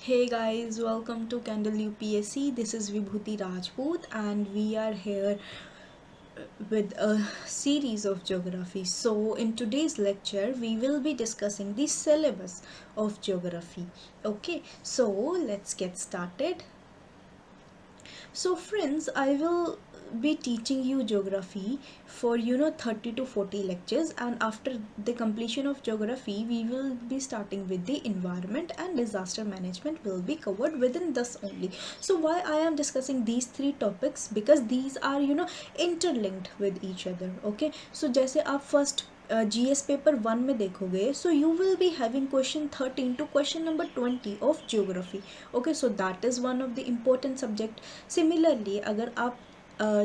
Hey guys, welcome to Candle UPSC. This is Vibhuti Rajput, and we are here with a series of geography. So, in today's lecture, we will be discussing the syllabus of geography. Okay, so let's get started. So friends, I will be teaching you geography for 30 to 40 lectures, and after the completion of geography we will be starting with the environment, and disaster management will be covered within this only. So why I am discussing these three topics? Because these are interlinked with each other. Okay, so जैसे आप first GS paper 1 में देखोगे, so you will be having question 13 to question number 20 of geography. Okay, so that is one of the important subject. Similarly, अगर आप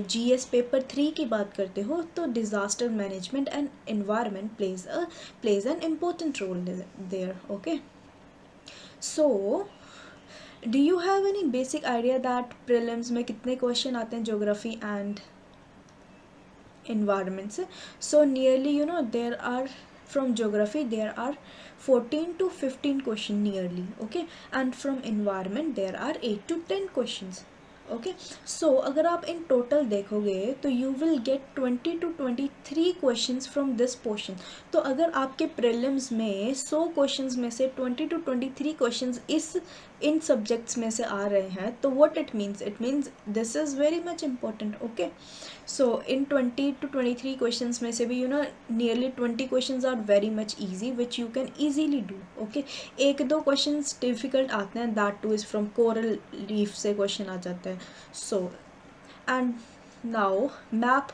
GS paper 3 की बात करते हो तो disaster management and environment plays an important role there. Okay, so do you have any basic idea that prelims में कितने question आते हैं geography and environment से? So nearly there are, from geography there are 14 to 15 question nearly. Okay, and from environment there are 8 to 10 questions. Okay, सो अगर आप in total देखोगे तो you will get 20 to 23 questions from this portion. तो अगर आपके prelims में 100 questions में से 20 to 23 क्वेश्चंस इन सब्जेक्ट्स में से आ रहे हैं, तो what it means this is very much important. Okay, so in 20 to 23 questions में से भी nearly 20 questions are very much easy which you can easily do. Okay, एक दो क्वेश्चंस डिफ़िकल्ट आते हैं, that two is from coral reef से question आ जाता है. So, and now map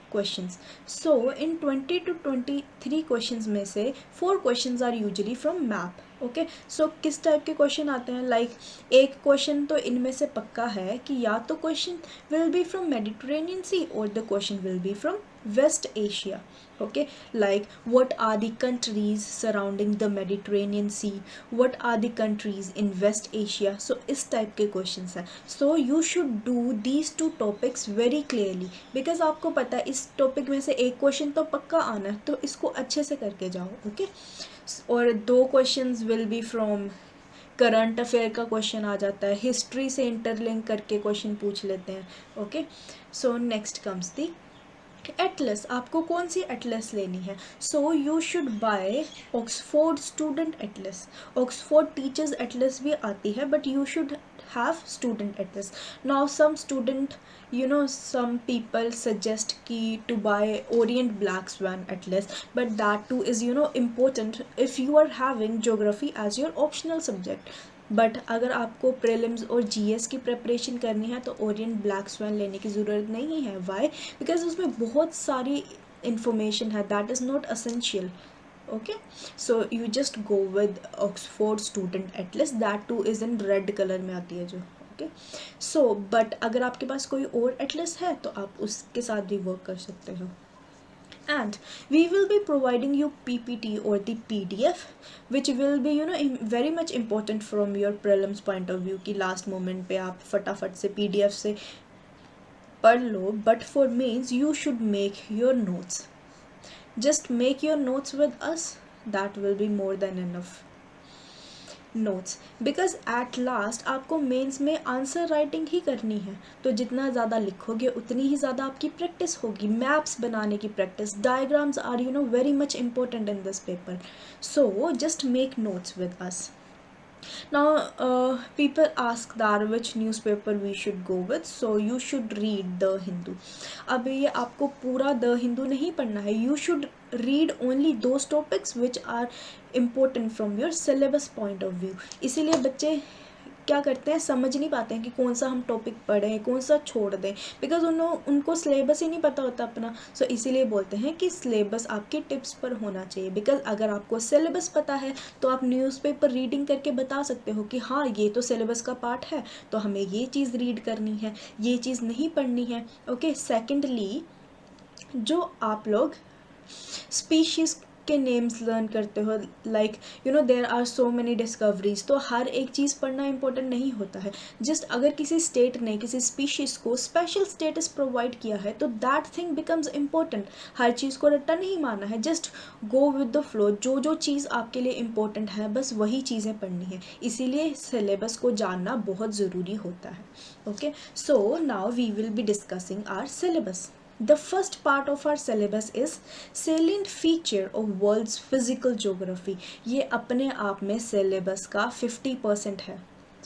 questions. So in 20 to 23 questions में से 4 questions are usually from map. Okay, so किस टाइप के क्वेश्चन आते हैं? लाइक एक क्वेश्चन तो इनमें से पक्का है कि या तो question will be from Mediterranean sea और the question will be from West Asia. Okay, like what are the countries surrounding the Mediterranean Sea, what are the countries in West Asia. So इस type के questions हैं. So you should do these two topics very clearly, because आपको पता है इस topic में से एक question तो पक्का आना है, तो इसको अच्छे से करके जाओ. Okay, और दो questions will be from current affair का क्वेश्चन आ जाता है, हिस्ट्री से इंटरलिंक करके क्वेश्चन पूछ लेते हैं. Okay, so next comes the Atlas. आपको कौन सी एटलस लेनी है? So you should buy Oxford student Atlas. Oxford teachers Atlas भी आती है, but you should have student atlas. Now some student, some people suggest ki to buy Orient Black Swan atlas, but that too is important if you are having geography as your optional subject. But अगर आपको prelims और GS की preparation करनी है तो Orient black swan लेने की ज़रूरत नहीं है. वाई? बिकॉज उसमें बहुत सारी इंफॉर्मेशन है, that is not essential. Okay, so you just go with Oxford student Atlas, that two is in red colour में आती है जो. ओके, सो बट अगर आपके पास कोई और एटलस है तो आप उसके साथ भी वर्क कर सकते हो. And we will be providing you PPT or the PDF, which will be very much important from your prelims point of view कि last moment पे आप फटाफट से PDF से पढ़ लो. But for means you should make your notes. Just make your notes with us, that will be more than enough. Notes, because at last आपको mains में answer writing ही करनी है, तो जितना ज़्यादा लिखोगे उतनी ही ज़्यादा आपकी प्रैक्टिस होगी. मैप्स बनाने की practice, diagrams are very much important in this paper. So just make notes with us. Now people ask that which newspaper we should go with, so you should read The Hindu. अब ये आपको पूरा the Hindu नहीं पढ़ना है, you should read only those topics which are important from your syllabus point of view. इसीलिए बच्चे क्या करते हैं, समझ नहीं पाते हैं कि कौन सा हम टॉपिक पढ़ें, कौन सा छोड़ दें, बिकॉज उनको सिलेबस ही नहीं पता होता अपना. सो इसीलिए बोलते हैं कि सिलेबस आपके टिप्स पर होना चाहिए. बिकॉज अगर आपको सिलेबस पता है तो आप न्यूज़पेपर रीडिंग करके बता सकते हो कि हाँ ये तो सिलेबस का पार्ट है, तो हमें ये चीज़ रीड करनी है, ये चीज़ नहीं पढ़नी है. ओके, सेकेंडली जो आप लोग स्पीशीज़ के नेम्स लर्न करते हो, like there are so many discoveries, तो हर एक चीज़ पढ़ना इंपॉर्टेंट नहीं होता है। जस्ट अगर किसी स्टेट ने किसी स्पीशीज़ को स्पेशल स्टेटस प्रोवाइड किया है तो दैट थिंग बिकम्स इम्पोर्टेंट। हर चीज़ को रट्टा नहीं मारना है, just go with the flow, जो जो चीज़ आपके लिए इम्पोर्टेंट है बस वही चीज़ें पढ़नी है, इसीलिए सिलेबस को जानना बहुत ज़रूरी होता है। Okay, so now we will be discussing our syllabus. The first part of our syllabus is salient feature of world's physical geography। ये अपने आप में syllabus का 50% है।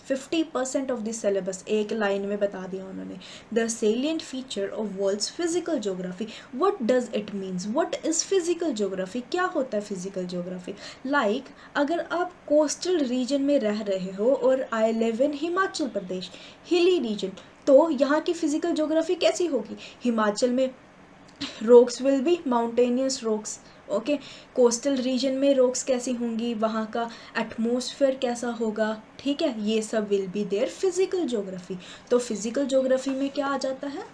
50% of the syllabus एक लाइन में बता दिया उन्होंने। The salient feature of world's physical geography, what does it means? What is physical geography? क्या होता है physical geography? Like अगर आप coastal region में रह रहे हो और I live in Himachal Pradesh, hilly region, तो यहाँ की फिजिकल ज्योग्राफी कैसी होगी? हिमाचल में rocks will be mountainous rocks, okay. Coastal region में रॉक्स कैसी होंगी, वहाँ का एटमॉस्फेयर कैसा होगा, ठीक है, ये सब will be their physical geography. तो फिजिकल ज्योग्राफी में क्या आ जाता है?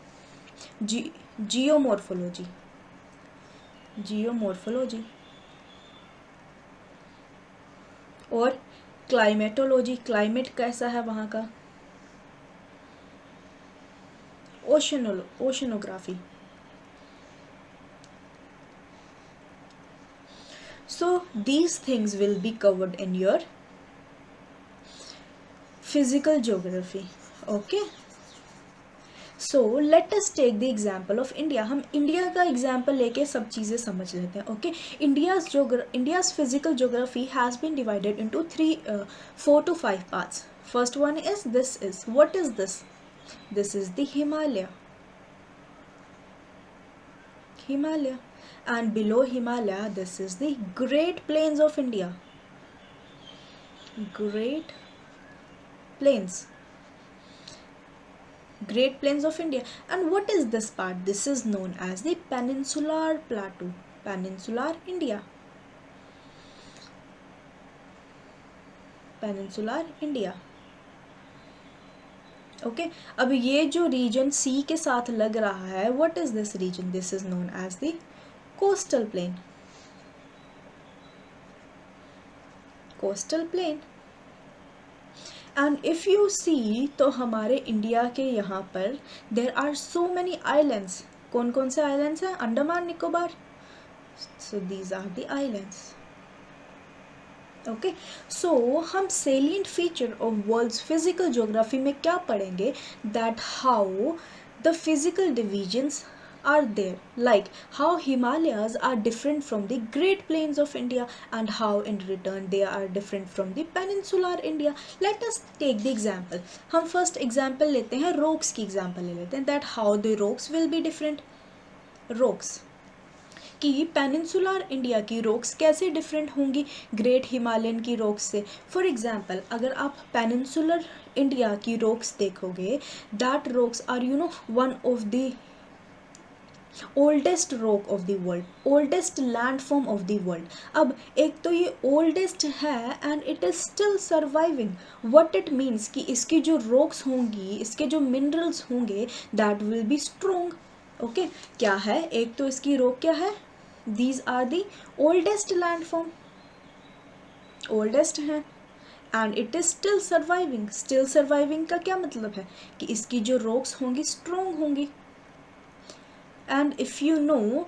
जियोमॉर्फोलॉजी, जियोमॉर्फोलॉजी और क्लाइमेटोलॉजी, क्लाइमेट कैसा है वहाँ का, oceanography. So these things will be covered in your physical geography, okay। So let us take the example of India। हम इंडिया का एग्जाम्पल लेके सब चीज़ें समझ लेते हैं, okay. India's physical geography has been divided into 4 to 5 parts। First one is what is this? This is the Himalaya, and below Himalaya this is the Great Plains of India, Great Plains of India। And what is this part? This is known as the Peninsular Plateau, Peninsular India, Peninsular India, okay. अब ये जो reason सी के साथ लग रहा है, what is this region? This is known as the coastal plain, coastal plain. And if you see, तो हमारे इंडिया के यहाँ पर there are so many islands. कौन कौन से आइलैंड्स हैं? Andaman Nicobar, so these are the islands, okay. So हम salient feature of world's physical geography में क्या पढ़ेंगे? That how the physical divisions are there, like how Himalayas are different from the Great Plains of India and how in return they are different from the Peninsular India। Let us take the example। हम first example लेते हैं, rocks की example ले लेते हैं, that how the rocks will be different। rocks कि peninsular India की rocks कैसे डिफरेंट होंगी ग्रेट हिमालयन की रॉक्स से। फॉर एग्जांपल अगर आप पेनिनसुलर इंडिया की रॉक्स देखोगे, that rocks are one of the oldest rock of the world, oldest landform of the world. अब एक तो ये ओल्डेस्ट है and it is still surviving. What it means कि इसकी जो रॉक्स होंगी, इसके जो मिनरल्स होंगे, that will be strong, okay. क्या है? एक तो इसकी रॉक क्या है? These are the oldest landform, oldest है and it is still surviving. Still surviving का क्या मतलब है? कि इसकी जो रॉक्स होंगी स्ट्रोंग होंगी। And if you know,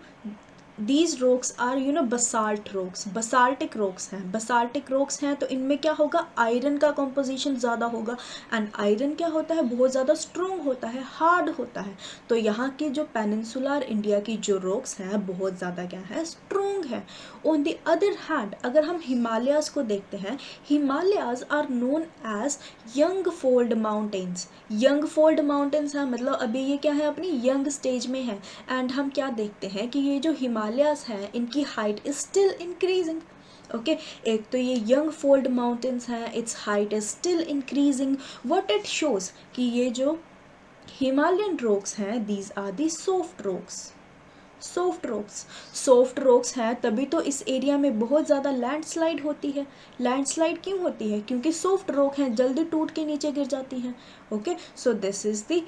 these rocks are basalt rocks, basaltic rocks हैं। basaltic rocks हैं तो इनमें क्या होगा? आयरन का composition ज़्यादा होगा एंड आयरन क्या होता है? बहुत ज़्यादा strong होता है, हार्ड होता है। तो यहाँ की जो पेनिनसुलर इंडिया की जो rocks हैं बहुत ज़्यादा क्या है? strong है। ऑन द अदर हैंड अगर हम हिमालयाज़ को देखते हैं, Himalayas are known as young fold mountains. Young fold mountains है मतलब अभी ये क्या है? अपनी यंग स्टेज में है। एंड हम क्या देखते हैं कि ये जो हिमालयाज़ हैं इनकी height is still increasing, okay. एक तो ये यंग फोल्ड माउंटेन्स हैं, it's height is still increasing. What it shows कि ये जो हिमालयन रॉक्स हैं, these are the soft rocks, soft rocks. Soft rocks हैं तभी तो इस एरिया में बहुत ज़्यादा लैंडस्लाइड होती है। लैंडस्लाइड क्यों होती है? क्योंकि सॉफ्ट रॉक हैं, जल्दी टूट के नीचे गिर जाती हैं, okay. So this is the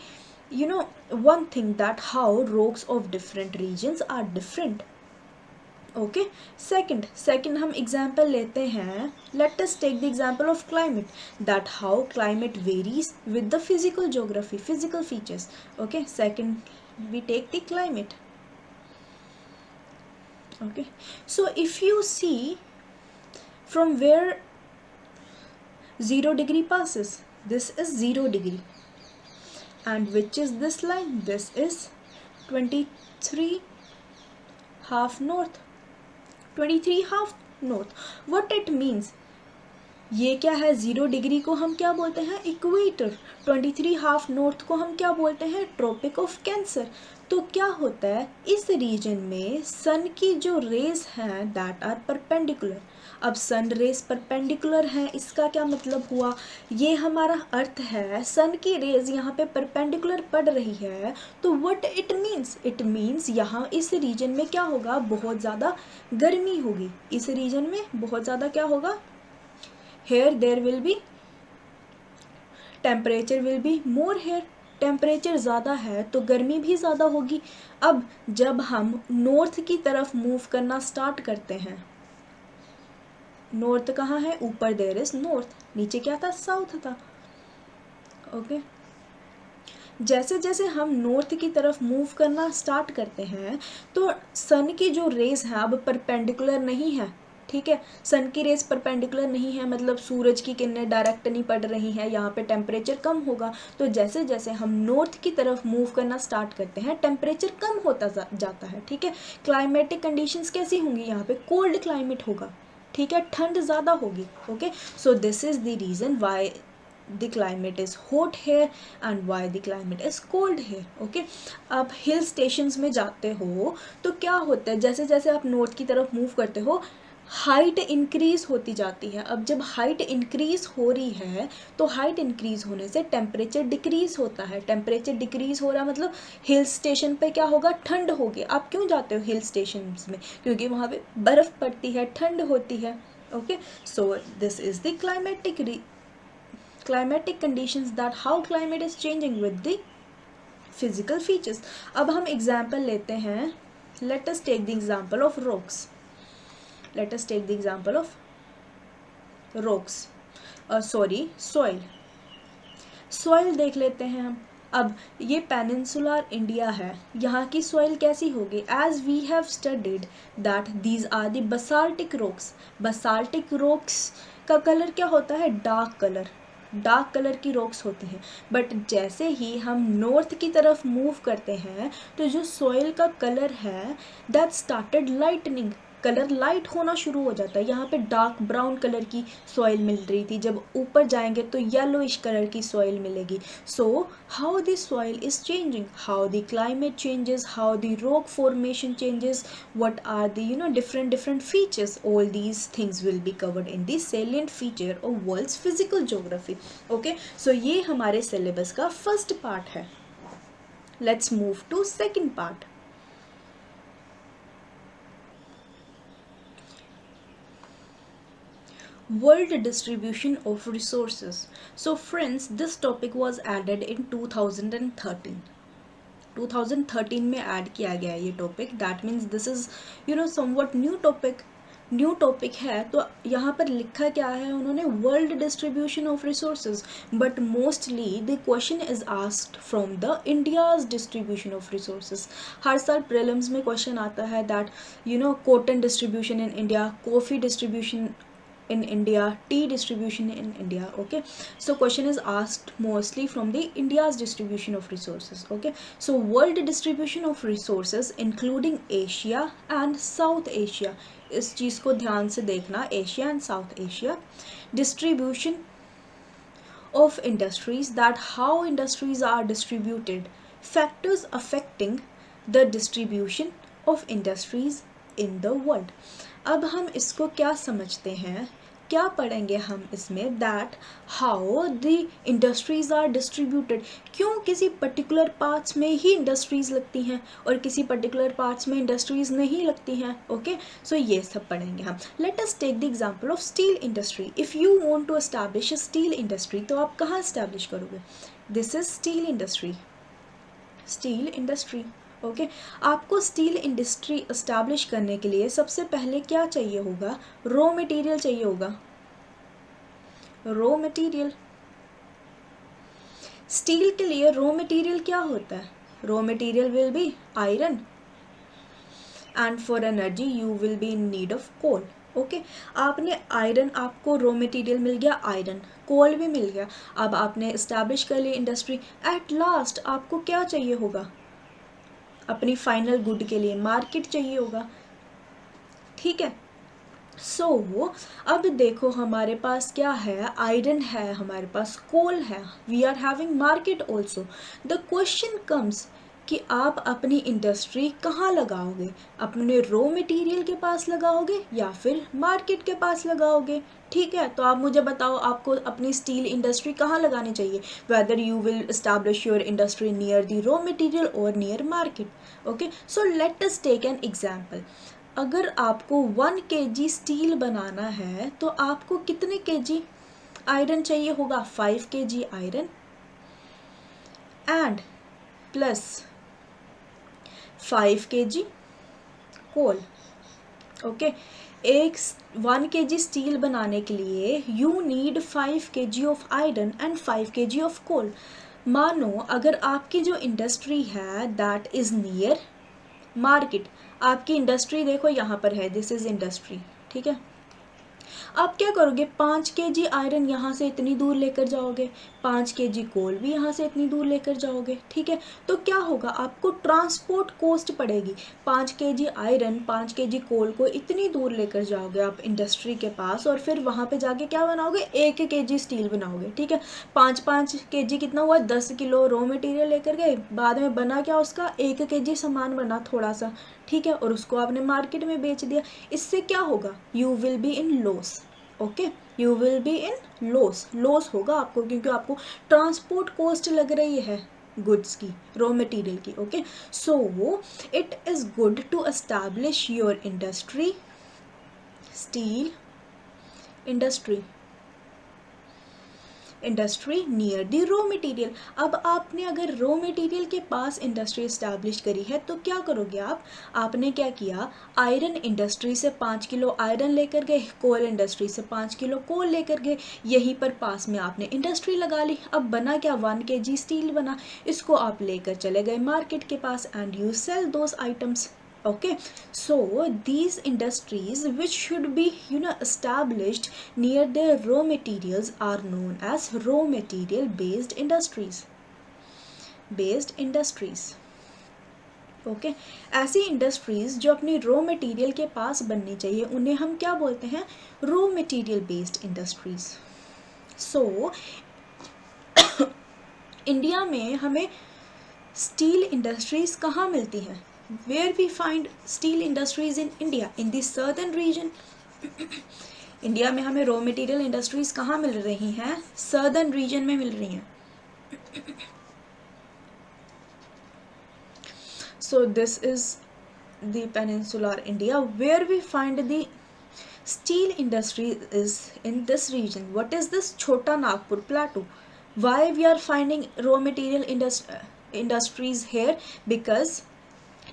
one thing that how rocks of different regions are different, okay. Second हम एग्जाम्पल लेते हैं, let us take the example of climate, that how climate varies with the physical geography, physical features. Okay, second we take the climate. Okay, so if you see from where 0 degree passes, this is 0 degree, and which is this line, this is 23 half north, 23 half north. What it means, ये क्या है, 0 degree को हम क्या बोलते हैं, equator, 23 half north को हम क्या बोलते हैं, ट्रॉपिक ऑफ कैंसर। तो क्या होता है, इस रीजन में सन की जो रेज हैं दैट आर परपेंडिकुलर। अब सन रेज परपेंडिकुलर हैं, इसका क्या मतलब हुआ, ये हमारा अर्थ है सन की रेज यहाँ पे परपेंडिकुलर पड़ रही है, तो व्हाट इट मीन्स यहाँ इस रीजन में क्या होगा, बहुत ज़्यादा गर्मी होगी, इस रीजन में बहुत ज़्यादा क्या होगा, here there will be temperature will be more here, temperature ज़्यादा है तो गर्मी भी ज़्यादा होगी। अब जब हम नॉर्थ की तरफ मूव करना स्टार्ट करते हैं, नॉर्थ कहाँ है, ऊपर देयर इज नॉर्थ, नीचे क्या था, साउथ था। ओके, जैसे जैसे हम नॉर्थ की तरफ मूव करना स्टार्ट करते हैं तो सन की जो रेज है अब परपेंडिकुलर नहीं है, ठीक है, सन की रेज परपेंडिकुलर नहीं है, मतलब सूरज की किरणें डायरेक्ट नहीं पड़ रही हैं, यहाँ पे टेम्परेचर कम होगा। तो जैसे जैसे हम नॉर्थ की तरफ मूव करना स्टार्ट करते हैं टेम्परेचर कम होता जाता है, ठीक है। क्लाइमेटिक कंडीशंस कैसी होंगी, यहाँ पे कोल्ड क्लाइमेट होगा, ठीक है, ठंड ज़्यादा होगी। Okay, so this is the reason Y the climate is hot here and why the climate is cold here. Okay, आप हिल स्टेशंस में जाते हो तो क्या होता है, जैसे जैसे आप नॉर्थ की तरफ मूव करते हो हाइट इंक्रीज होती जाती है। अब जब हाइट इंक्रीज हो रही है तो हाइट इंक्रीज होने से टेम्परेचर डिक्रीज होता है, टेम्परेचर डिक्रीज हो रहा मतलब हिल स्टेशन पे क्या होगा, ठंड होगी। आप क्यों जाते हो हिल स्टेशन में, क्योंकि वहाँ पे बर्फ़ पड़ती है, ठंड होती है। Okay, so this is the climatic conditions, that how climate is changing with the physical features. अब हम एग्जाम्पल लेते हैं, let us take the example of rocks, let us take the example of rocks, soil देख लेते हैं हम। अब ये पेनिनसुलर इंडिया है, यहाँ की सॉइल कैसी होगी, as we have studied that these are the basaltic rocks. Basaltic rocks का कलर क्या होता है, डार्क कलर की रॉक्स होती हैं। बट जैसे ही हम नॉर्थ की तरफ मूव करते हैं तो जो सॉइल का कलर है that started lightning, colour light होना शुरू हो जाता है। यहाँ पे डार्क ब्राउन कलर की सॉइल मिल रही थी, जब ऊपर जाएंगे तो येलोइश कलर की सॉइल मिलेगी। So how the soil is changing, how the climate changes, how the rock formation changes, what are the different features, all these things will be covered in the salient feature of world's physical geography. Okay, so ये हमारे syllabus का first part है। Let's move to second part. World distribution of resources. So friends, this topic was added in 2013. 2013 में add किया गया है ये topic, that means this is something new topic है। तो यहाँ पर लिखा क्या है उन्होंने, world distribution of resources, but mostly the question is asked from the India's distribution of resources. हर साल प्रीलिम्स में क्वेश्चन आता है that cotton distribution in India, coffee distribution in India, tea distribution in India. Okay, so question is asked mostly from the India's distribution of resources. Okay, so world distribution of resources including Asia and South Asia, इस चीज़ को ध्यान से देखना, Asia and south Asia. Distribution of industries, that how industries are distributed, factors affecting the distribution of industries in the world. अब हम इसको क्या समझते हैं, क्या पढ़ेंगे हम इसमें, that how the industries are distributed, क्यों किसी पर्टिकुलर पार्ट्स में ही इंडस्ट्रीज लगती हैं और किसी पर्टिकुलर पार्ट्स में इंडस्ट्रीज नहीं लगती हैं। ओके, सो ये सब पढ़ेंगे हम। Let us take the example of steel industry. If you want to establish a steel industry, तो आप कहाँ एस्टैब्लिश करोगे, this is steel industry, steel industry. Okay आपको स्टील इंडस्ट्री इस्टेब्लिश करने के लिए सबसे पहले क्या चाहिए होगा, रॉ मटेरियल चाहिए होगा, रॉ मटेरियल। स्टील के लिए रॉ मटेरियल क्या होता है, raw material will be iron and for energy you will be in need of coal. Okay आपने आयरन, आपको रॉ मटेरियल मिल गया आयरन, कोल भी मिल गया, अब आपने इस्टेब्लिश कर ली इंडस्ट्री। एट लास्ट आपको क्या चाहिए होगा, अपनी फाइनल गुड के लिए मार्केट चाहिए होगा, ठीक है। सो अब देखो हमारे पास क्या है, आयरन है, हमारे पास कोल है, we are having market also. The question comes कि आप अपनी इंडस्ट्री कहाँ लगाओगे, अपने रॉ मटेरियल के पास लगाओगे या फिर मार्केट के पास लगाओगे, ठीक है। तो आप मुझे बताओ आपको अपनी स्टील इंडस्ट्री कहाँ लगानी चाहिए, whether you will establish your industry near the raw material और near market. Okay so let us take an example. अगर आपको 1 kg स्टील बनाना है तो आपको कितने kg आयरन चाहिए होगा, 5 kg iron and plus 5 kg coal. Okay एक 1 kg स्टील बनाने के लिए you need 5 kg of iron and 5 kg of coal. मानो अगर आपकी जो इंडस्ट्री है दैट इज़ नियर मार्केट, आपकी इंडस्ट्री देखो यहाँ पर है, दिस इज इंडस्ट्री, ठीक है। आप क्या करोगे, 5 kg आयरन यहाँ से इतनी दूर लेकर जाओगे, 5 kg कोल भी यहाँ से इतनी दूर लेकर जाओगे, ठीक है। तो क्या होगा, आपको ट्रांसपोर्ट कॉस्ट पड़ेगी, 5 kg आयरन 5 kg कोल को इतनी दूर लेकर जाओगे आप इंडस्ट्री के पास, और फिर वहाँ पे जाके क्या बनाओगे, 1 kg स्टील बनाओगे, ठीक है। 5 kg कितना हुआ, 10 किलो रॉ मटेरियल लेकर गए, बाद में बना क्या उसका, 1 kg सामान बना थोड़ा सा, ठीक है, और उसको आपने मार्केट में बेच दिया। इससे क्या होगा, you will be in loss. Okay you will be in loss, loss होगा आपको, क्योंकि आपको ट्रांसपोर्ट कॉस्ट लग रही है गुड्स की, रॉ मटेरियल की। Okay so it is good to establish your industry, steel industry near the raw material. अब आपने अगर रॉ मटेरियल के पास इंडस्ट्री इस्टेब्लिश करी है तो क्या करोगे आपने क्या किया, आयरन इंडस्ट्री से 5 किलो आयरन लेकर गए, कोल इंडस्ट्री से 5 किलो कोल लेकर गए, यहीं पर पास में आपने इंडस्ट्री लगा ली। अब बना क्या, 1 kg स्टील बना, इसको आप लेकर चले गए मार्केट के पास and you sell those items. Okay so these industries which should be established near their raw materials are known as raw material based industries, okay ऐसी इंडस्ट्रीज जो अपनी रॉ मटेरियल के पास बननी चाहिए उन्हें हम क्या बोलते हैं, raw material based industries. So India में हमें स्टील इंडस्ट्रीज कहाँ मिलती हैं, where we find steel industries in India, in the southern region। India में हमें रॉ मटेरियल इंडस्ट्रीज कहाँ मिल रही हैं, सर्दर्न रीजन में मिल रही हैं। So this is the peninsular India where we find the steel industry is in this region. What is this Chota Nagpur plateau? Why we are finding raw material industries here? Because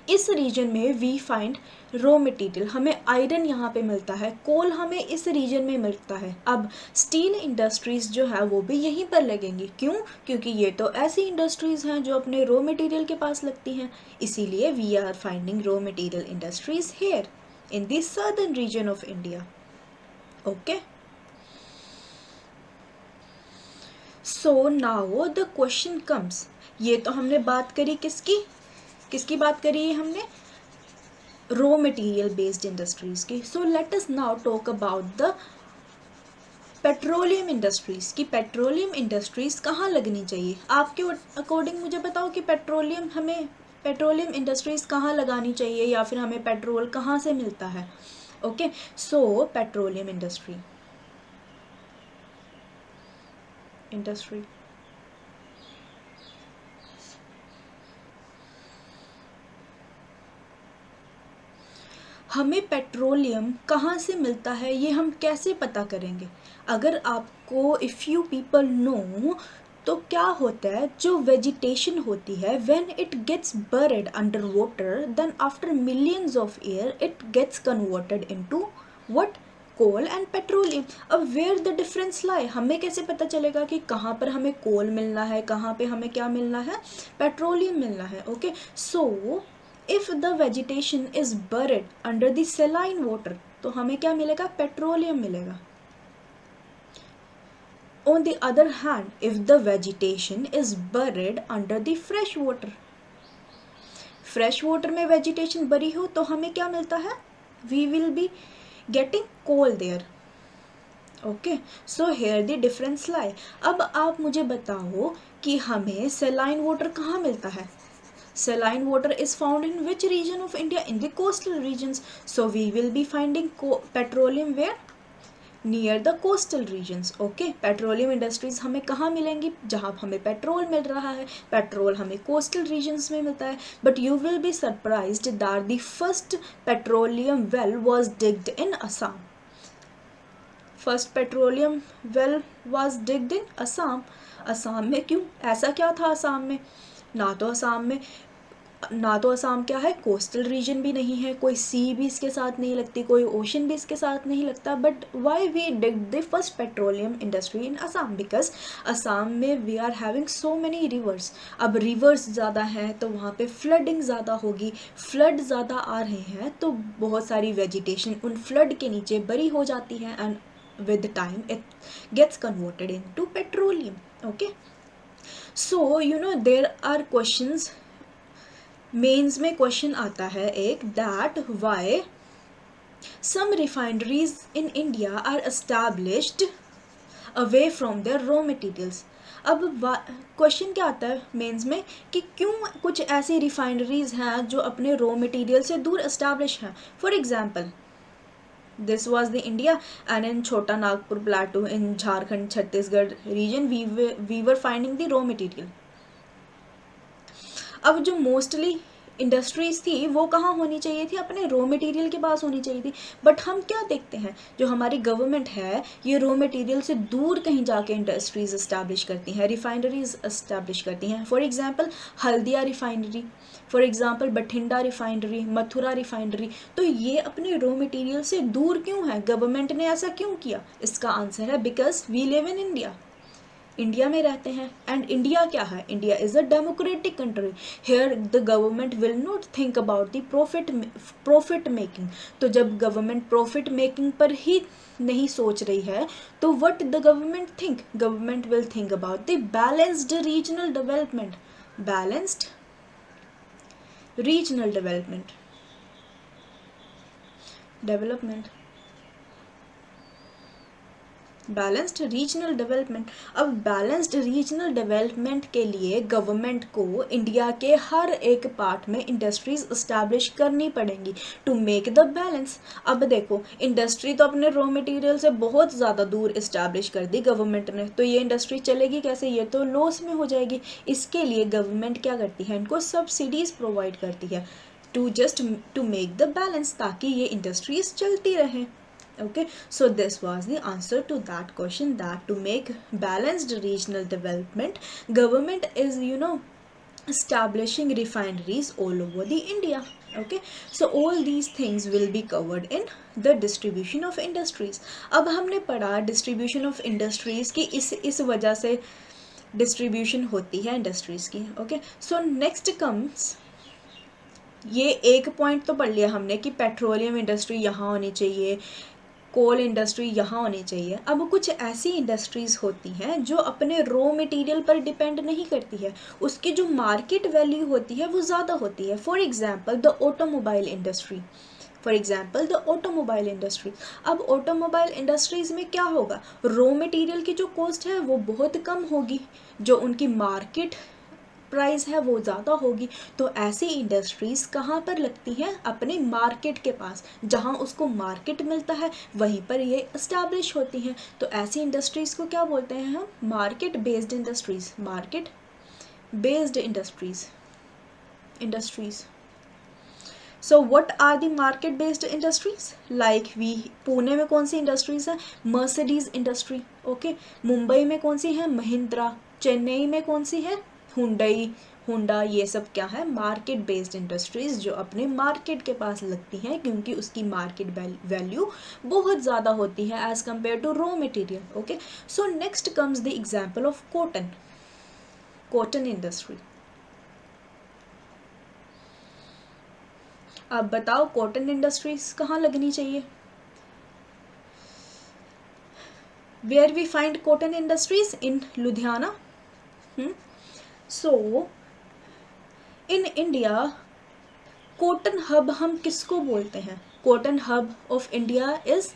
इस reason में we find raw material, हमें iron यहाँ पे मिलता है, कोल हमें इस reason में मिलता है। अब स्टील इंडस्ट्रीज़ जो है वो भी यहीं पर लगेंगी, क्यों, क्योंकि ये तो ऐसी इंडस्ट्रीज़ हैं जो अपने रॉ मटेरियल के पास लगती हैं, इसीलिए we are finding raw material industries here in the southern region of India. Okay so now the question comes, ये तो हमने बात करी किसकी बात करी है हमने, रॉ मटेरियल बेस्ड इंडस्ट्रीज की। सो let us now talk about the petroleum industries की। पेट्रोलियम इंडस्ट्रीज कहाँ लगनी चाहिए, आपके अकॉर्डिंग मुझे बताओ कि पेट्रोलियम इंडस्ट्रीज कहाँ लगानी चाहिए, या फिर हमें पेट्रोल कहाँ से मिलता है। ओके सो पेट्रोलियम इंडस्ट्री हमें पेट्रोलियम कहाँ से मिलता है ये हम कैसे पता करेंगे। अगर आपको इफ़ यू पीपल नो तो क्या होता है, जो वेजिटेशन होती है when it gets buried under water, then after millions of year it gets converted into what, coal and petroleum. अब वेयर द डिफरेंस लाई, हमें कैसे पता चलेगा कि कहाँ पर हमें कोल मिलना है, कहाँ पे हमें क्या मिलना है, पेट्रोलियम मिलना है. Okay, so if the vegetation is buried under the saline water, तो हमें क्या मिलेगा, पेट्रोलियम मिलेगा. On the other hand, if the vegetation is buried under the fresh water, fresh water में vegetation बरी हो तो हमें क्या मिलता है, we will be getting coal there. Okay, so here the difference lie. अब आप मुझे बताओ कि हमें saline water कहाँ मिलता है. Saline water is found in which region of India? In the coastal regions. So we will be finding petroleum where? Near the coastal regions. Okay, petroleum industries हमें कहाँ मिलेंगी, जहाँ हमें पेट्रोल मिल रहा है. पेट्रोल हमें कोस्टल रीजन्स में मिलता है. But you will be surprised that the first petroleum well was digged in Assam. First petroleum well was digged in Assam. Assam में क्यों, ऐसा क्या था असम में, ना तो असम क्या है, कोस्टल रीजन भी नहीं है, कोई सी भी इसके साथ नहीं लगती, कोई ओशन भी इसके साथ नहीं लगता. But why we dig the first petroleum industry in Assam, because Assam में we are having so many rivers. अब रिवर्स ज़्यादा हैं तो वहाँ पे फ्लडिंग ज़्यादा होगी, फ्लड ज़्यादा आ रहे हैं तो बहुत सारी वेजिटेशन उन फ्लड के नीचे बरी हो जाती है and with time it gets converted into petroleum. Okay, so there are questions, mains में क्वेश्चन आता है एक, that why some refineries in India are established away from their raw materials. अब क्वेश्चन क्या आता है मेंस में कि क्यों कुछ ऐसी रिफाइनरीज हैं जो अपने रॉ मटेरियल से दूर एस्टैब्लिश हैं. For example, this was the India, and in Chota Nagpur plateau in Jharkhand Chhattisgarh region we were finding the raw material. अब जो मोस्टली इंडस्ट्रीज थी वो कहाँ होनी चाहिए थी, अपने रॉ मटेरियल के पास होनी चाहिए थी. बट हम क्या देखते हैं, जो हमारी गवर्नमेंट है ये रॉ मटेरियल से दूर कहीं जाके इंडस्ट्रीज इस्टेब्लिश करती हैं, रिफाइनरीज इस्टेब्लिश करती हैं. For example Haldia refinery, for example Bathinda refinery, Mathura refinery. तो ये अपने रॉ मटेरियल से दूर क्यों है, गवर्नमेंट ने ऐसा क्यों किया. इसका आंसर है because we live in India, India में रहते हैं. एंड इंडिया क्या है, India is a democratic country. Here the government will not think about the profit making. तो जब गवर्नमेंट प्रॉफिट मेकिंग पर ही नहीं सोच रही है तो what the government think, government will think about the balanced regional development. Balanced regional development balanced regional development. अब balanced regional development के लिए गवर्नमेंट को इंडिया के हर एक पार्ट में इंडस्ट्रीज इस्टेब्लिश करनी पड़ेंगी टू मेक द बैलेंस. अब देखो, इंडस्ट्री तो अपने रॉ मटेरियल से बहुत ज़्यादा दूर इस्टेब्लिश कर दी गवर्नमेंट ने, तो ये इंडस्ट्री चलेगी कैसे, ये तो लॉस में हो जाएगी. इसके लिए गवर्नमेंट क्या करती है, इनको सब्सिडीज़ प्रोवाइड करती है टू मेक द बैलेंस, ताकि ये इंडस्ट्रीज चलती रहें. Okay, so this was the answer to that question, that to make balanced regional development, government is establishing refineries all over the India. Okay, so all these things will be covered in the distribution of industries. अब हमने पढ़ा distribution of industries की इस वजह से distribution होती है industries की. Okay, so next comes, ये एक पॉइंट तो पढ़ लिया हमने कि पेट्रोलियम इंडस्ट्री यहाँ होनी चाहिए, कोल इंडस्ट्री यहाँ होनी चाहिए. अब कुछ ऐसी इंडस्ट्रीज़ होती हैं जो अपने रॉ मटेरियल पर डिपेंड नहीं करती है, उसकी जो मार्केट वैल्यू होती है वो ज़्यादा होती है. For example the automobile industry, अब ऑटोमोबाइल इंडस्ट्रीज़ में क्या होगा, रॉ मटेरियल की जो कॉस्ट है वो बहुत कम होगी, जो उनकी मार्केट प्राइस है वो ज़्यादा होगी. तो ऐसी इंडस्ट्रीज़ कहाँ पर लगती हैं, अपने मार्केट के पास, जहाँ उसको मार्केट मिलता है वहीं पर ये इस्टेब्लिश होती हैं. तो ऐसी इंडस्ट्रीज़ को क्या बोलते हैं हम, market based industries. So what are the market based industries, like Pune में कौन सी इंडस्ट्रीज़ है, मर्सिडीज़ इंडस्ट्री. ओके, मुंबई में कौन सी है, महिंद्रा. चेन्नई में कौन सी है? हुंडा, ये सब क्या है? मार्केट बेस्ड इंडस्ट्रीज जो अपने मार्केट के पास लगती हैं, क्योंकि उसकी मार्केट वैल्यू बहुत ज़्यादा होती है as compare to raw material. Okay, so next comes the example of cotton industry. आप बताओ कॉटन इंडस्ट्रीज कहाँ लगनी चाहिए? Where we find cotton industries? In Ludhiana. So in India, cotton hub हम किसको बोलते हैं? Cotton hub of India is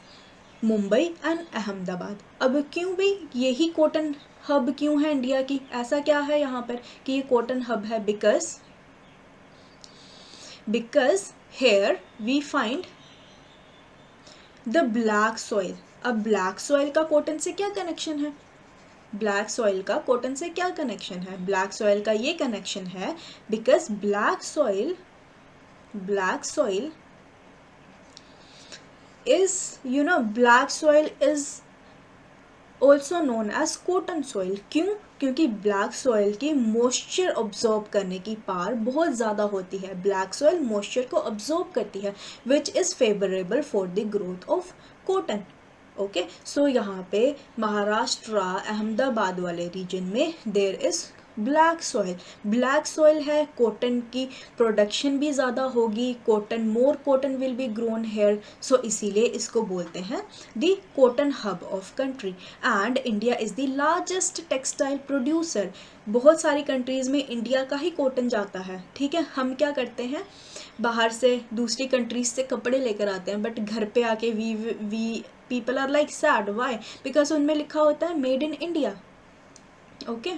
Mumbai and Ahmedabad. अब क्यों भाई यही कॉटन हब क्यों है इंडिया की? ऐसा क्या है यहाँ पर कि ये कॉटन हब है? Because here we find the black soil. अब ब्लैक सॉइल का कॉटन से क्या कनेक्शन है? ब्लैक सॉइल का कॉटन से क्या कनेक्शन है? ब्लैक सॉइल का ये कनेक्शन है because black soil is also known as cotton soil. क्यों? क्योंकि ब्लैक सॉइल की मॉइस्चर ऑब्जॉर्ब करने की पावर बहुत ज़्यादा होती है. ब्लैक सॉइल मॉइस्चर को ऑब्जॉर्ब करती है which is favourable for the growth of cotton. Okay, so यहाँ पे महाराष्ट्र अहमदाबाद वाले रीजन में देयर इज ब्लैक सॉइल है. कॉटन की प्रोडक्शन भी ज़्यादा होगी. More cotton will be grown here. So इसीलिए इसको बोलते हैं the cotton hub of country. And India is the largest textile producer. बहुत सारी कंट्रीज़ में इंडिया का ही कॉटन जाता है. ठीक है, हम क्या करते हैं, बाहर से दूसरी कंट्रीज से कपड़े लेकर आते हैं, बट घर पे आके we people are like sad. Why? Because उनमें लिखा होता है made in India. Okay,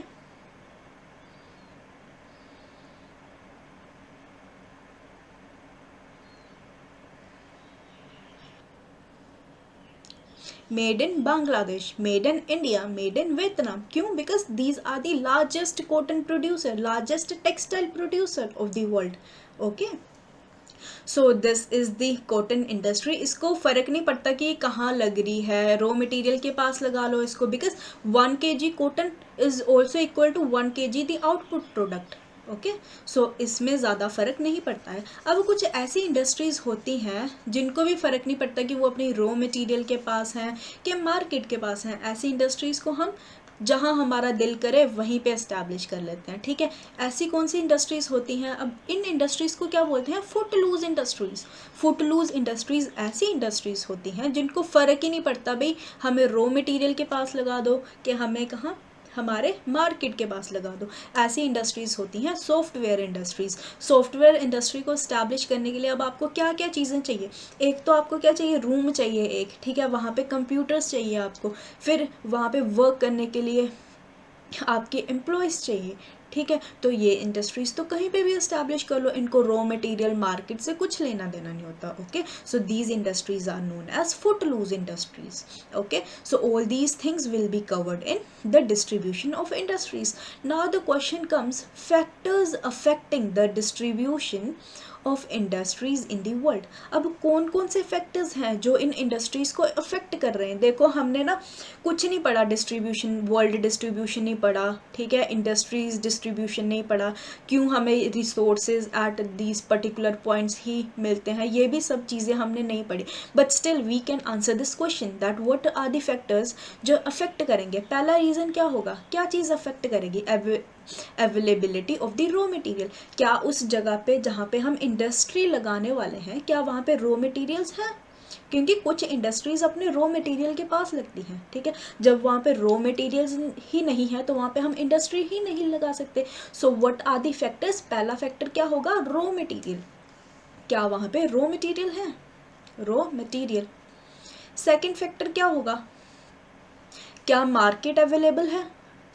made in Bangladesh, made in India, made in Vietnam. क्यों? Because these are the largest cotton producer, largest textile producer of the world. Okay, so this is the cotton industry. इसको फर्क नहीं पड़ता कि कहाँ लग रही है, रॉ मटेरियल के पास लगा लो इसको, because 1 kg cotton is also equal to 1 kg the output product. Okay, so इसमें ज़्यादा फ़र्क नहीं पड़ता है. अब कुछ ऐसी इंडस्ट्रीज़ होती हैं जिनको भी फ़र्क नहीं पड़ता कि वो अपनी रॉ मटेरियल के पास हैं कि मार्केट के पास हैं. ऐसी इंडस्ट्रीज़ को हम जहाँ हमारा दिल करे वहीं पे एस्टैब्लिश कर लेते हैं. ठीक है, ऐसी कौन सी इंडस्ट्रीज़ होती हैं? अब इन इंडस्ट्रीज़ को क्या बोलते हैं? फुटलूज इंडस्ट्रीज़ ऐसी इंडस्ट्रीज़ होती हैं जिनको फ़र्क ही नहीं पड़ता भाई हमें रॉ मटेरियल के पास लगा दो कि हमें कहाँ, हमारे मार्केट के पास लगा दो. ऐसी इंडस्ट्रीज़ होती हैं सॉफ्टवेयर इंडस्ट्री को इस्टेब्लिश करने के लिए अब आपको क्या क्या चीज़ें चाहिए? एक तो आपको क्या चाहिए? रूम चाहिए एक. ठीक है, वहाँ पे कंप्यूटर्स चाहिए आपको. फिर वहाँ पे वर्क करने के लिए आपके एम्प्लॉयज़ चाहिए. ठीक है, तो ये इंडस्ट्रीज़ तो कहीं पे भी इस्टेब्लिश कर लो, इनको रॉ मटेरियल मार्केट से कुछ लेना देना नहीं होता. Okay, so these industries are known as footloose industries. Okay, so all these things will be covered in the distribution of industries. Now the question comes, factors affecting the distribution of industries in the world. अब कौन कौन से factors हैं जो इन industries को affect कर रहे हैं? देखो हमने ना कुछ नहीं पढ़ा, डिस्ट्रीब्यूशन, वर्ल्ड डिस्ट्रीब्यूशन नहीं पढ़ा. ठीक है, इंडस्ट्रीज डिस्ट्रीब्यूशन नहीं पढ़ा, क्यों हमें resources at these particular points ही मिलते हैं, ये भी सब चीज़ें हमने नहीं पढ़ी. But still we can answer this question that what are the factors जो अफेक्ट करेंगे. पहला रीज़न क्या होगा? क्या चीज़ अफेक्ट करेगी? Availability of the raw material. क्या उस जगह पे जहाँ पे हम इंडस्ट्री लगाने वाले हैं, क्या वहाँ पे रॉ मटेरियल्स हैं? क्योंकि कुछ इंडस्ट्रीज़ अपने रॉ मटेरियल के पास लगती हैं. ठीक है, जब वहाँ पे रॉ मटेरियल्स ही नहीं है तो वहाँ पे हम इंडस्ट्री ही नहीं लगा सकते. So what are the factors? पहला फैक्टर क्या होगा? Raw material. क्या वहाँ पे रॉ मटेरियल है? Raw material. सेकेंड फैक्टर क्या होगा? क्या मार्केट अवेलेबल है?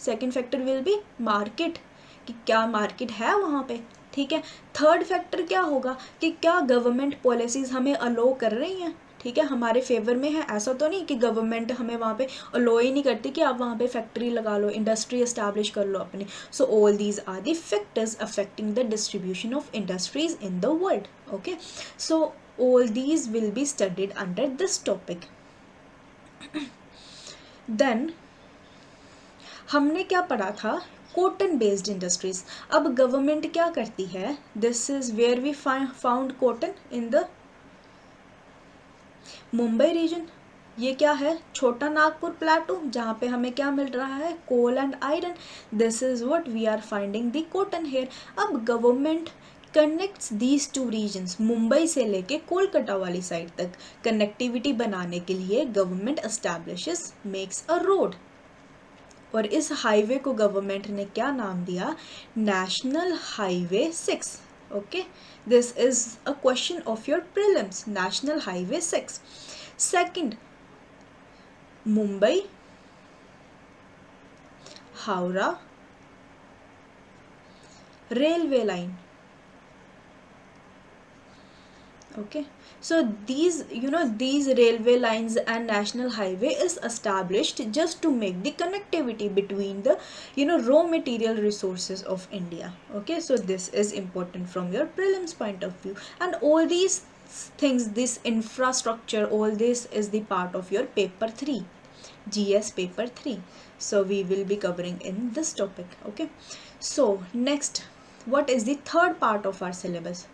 Second factor will be market, कि क्या मार्केट है वहाँ पे. ठीक है, थर्ड फैक्टर क्या होगा कि क्या गवर्नमेंट पॉलिसीज़ हमें अलो कर रही हैं. ठीक है, हमारे फेवर में है. ऐसा तो नहीं कि गवर्नमेंट हमें वहाँ पे अलो ही नहीं करती कि आप वहाँ पे फैक्ट्री लगा लो, इंडस्ट्री एस्टैब्लिश कर लो अपनी. So all these are the factors affecting the distribution of industries in the world. Okay, so all these will be studied under this topic. Then हमने क्या पढ़ा था, कॉटन बेस्ड इंडस्ट्रीज। अब government क्या करती है, this is where we found cotton in the Mumbai region. ये क्या है, छोटा नागपुर प्लेटू, जहाँ पे हमें क्या मिल रहा है, coal and iron. This is what we are finding the cotton here. अब government connects these to regions, Mumbai से लेके कोलकाता वाली साइड तक कनेक्टिविटी बनाने के लिए government establishes makes a road, और इस हाईवे को गवर्नमेंट ने क्या नाम दिया, national highway 6। Okay, this is a question of your prelims, national highway 6। Second, Mumbai Howrah railway line. Okay, so these railway lines and national highway is established just to make the connectivity between the raw material resources of India. Okay, so this is important from your prelims point of view, and all these things, this infrastructure, all this is the part of your paper 3, GS paper 3. So we will be covering in this topic. Okay, so next, what is the third part of our syllabus?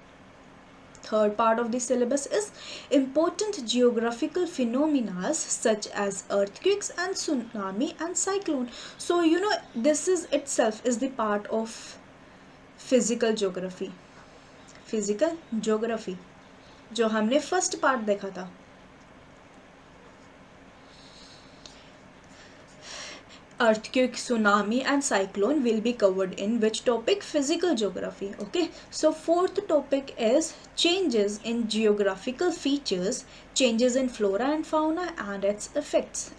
Third part of the syllabus is important geographical phenomena such as earthquakes and tsunami and cyclone. So this is itself is the part of physical geography, physical geography जो हमने first part देखा था। Earthquake, tsunami and cyclone will be covered in which topic? Physical geography. Okay, so fourth topic is changes in geographical features, changes in flora and fauna and its effects.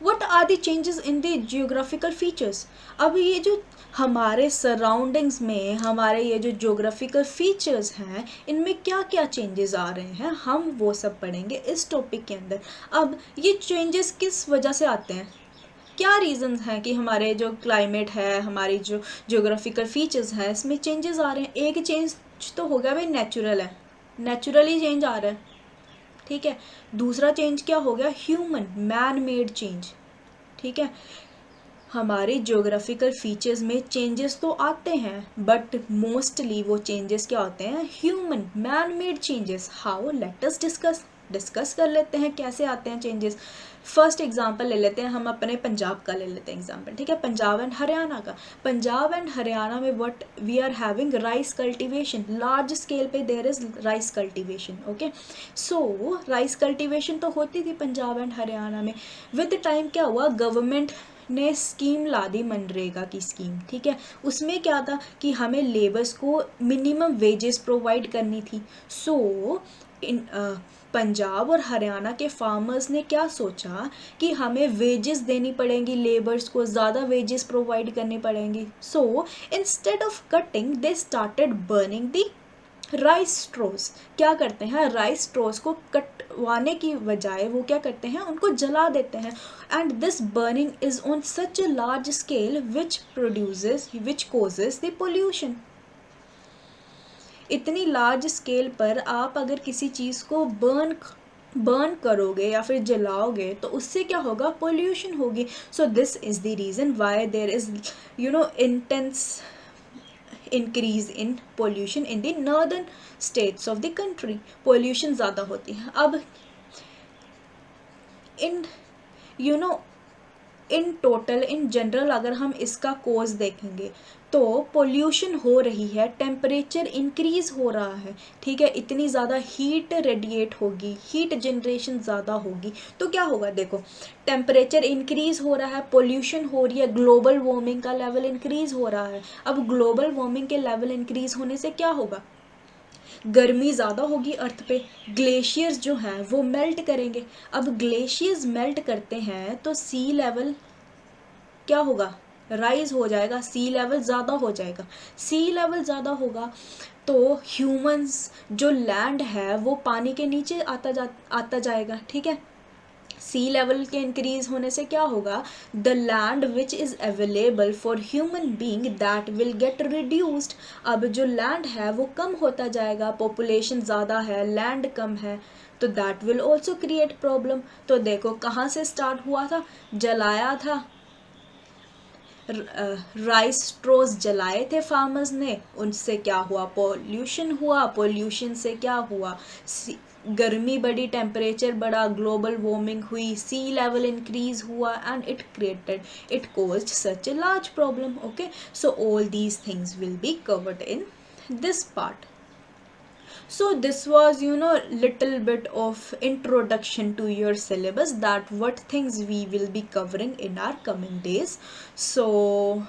What are the changes in the geographical features? अब ये जो हमारे surroundings में हमारे ये जो geographical features हैं, इनमें क्या क्या चेंजेस आ रहे हैं, हम वो सब पढ़ेंगे इस टॉपिक के अंदर। अब ये चेंजेस किस वजह से आते हैं, क्या रीजंस हैं कि हमारे जो क्लाइमेट है, हमारी जो ज्योग्राफिकल फीचर्स हैं, इसमें चेंजेस आ रहे हैं। एक चेंज तो हो गया भाई, नेचुरल है, नेचुरली चेंज आ रहा है, ठीक है। दूसरा चेंज क्या हो गया, ह्यूमन मैन मेड चेंज, ठीक है। हमारे ज्योग्राफिकल फीचर्स में चेंजेस तो आते हैं, बट मोस्टली वो चेंजेस क्या होते हैं, human man made changes. How, let us discuss कर लेते हैं कैसे आते हैं चेंजेस। फर्स्ट एग्जांपल ले लेते हैं हम, अपने पंजाब का ले लेते हैं एग्जांपल, ठीक है, पंजाब एंड हरियाणा का। पंजाब एंड हरियाणा में what we are having, rice cultivation, large scale पे there is rice cultivation. Okay, so rice cultivation तो होती थी पंजाब एंड हरियाणा में। विद टाइम क्या हुआ, गवर्नमेंट ने स्कीम ला दी, मनरेगा की स्कीम, ठीक है। उसमें क्या था कि हमें लेबर्स को मिनिमम वेजेस प्रोवाइड करनी थी। सो पंजाब और हरियाणा के फार्मर्स ने क्या सोचा कि हमें वेजेस देनी पड़ेंगी, लेबर्स को ज़्यादा वेजेस प्रोवाइड करनी पड़ेंगी। So instead of cutting they started burning the rice straws. क्या करते हैं, राइस स्ट्रोज को कटवाने की बजाय वो क्या करते हैं, उनको जला देते हैं। And this burning is on such a large scale which causes the pollution. इतनी लार्ज स्केल पर आप अगर किसी चीज़ को बर्न करोगे या फिर जलाओगे तो उससे क्या होगा, पोल्यूशन होगी। So this is the reason why there is intense increase in pollution in the northern states of the country. Pollution ज़्यादा होती है। अब इन टोटल, इन जनरल अगर हम इसका कोज देखेंगे तो पोल्यूशन हो रही है, टेम्परेचर इंक्रीज हो रहा है, ठीक है, इतनी ज़्यादा हीट रेडिएट होगी, हीट जनरेशन ज़्यादा होगी, तो क्या होगा, देखो टेम्परेचर इंक्रीज हो रहा है, पोल्यूशन हो रही है, ग्लोबल वार्मिंग का लेवल इंक्रीज हो रहा है। अब ग्लोबल वार्मिंग के लेवल इंक्रीज होने से क्या होगा, गर्मी ज़्यादा होगी अर्थ पे, ग्लेशियर्स जो हैं वो मेल्ट करेंगे। अब ग्लेशियर्स मेल्ट करते हैं तो सी लेवल क्या होगा, राइज हो जाएगा, सी लेवल ज़्यादा हो जाएगा। सी लेवल ज़्यादा होगा तो ह्यूमंस जो लैंड है वो पानी के नीचे आता जाएगा, ठीक है। सी लेवल के इंक्रीज होने से क्या होगा, the land which is available for human being that will get reduced. अब जो लैंड है वो कम होता जाएगा, पॉपुलेशन ज़्यादा है, लैंड कम है, तो that will also create problem. तो देखो कहाँ से स्टार्ट हुआ था, जलाया था, राइस स्ट्रोज जलाए थे फार्मर्स ने, उनसे क्या हुआ, पॉल्यूशन हुआ, पॉल्यूशन से क्या हुआ, गर्मी बढ़ी, टेम्परेचर बढ़ा, ग्लोबल वार्मिंग हुई, सी लेवल इंक्रीज हुआ, and it caused such a large problem. Okay, so all these things will be covered in this part. So this was, little bit of introduction to your syllabus, that what things we will be covering in our coming days. So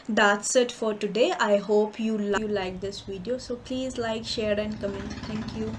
that's it for today. I hope you like this video, so please like, share and comment. Thank you.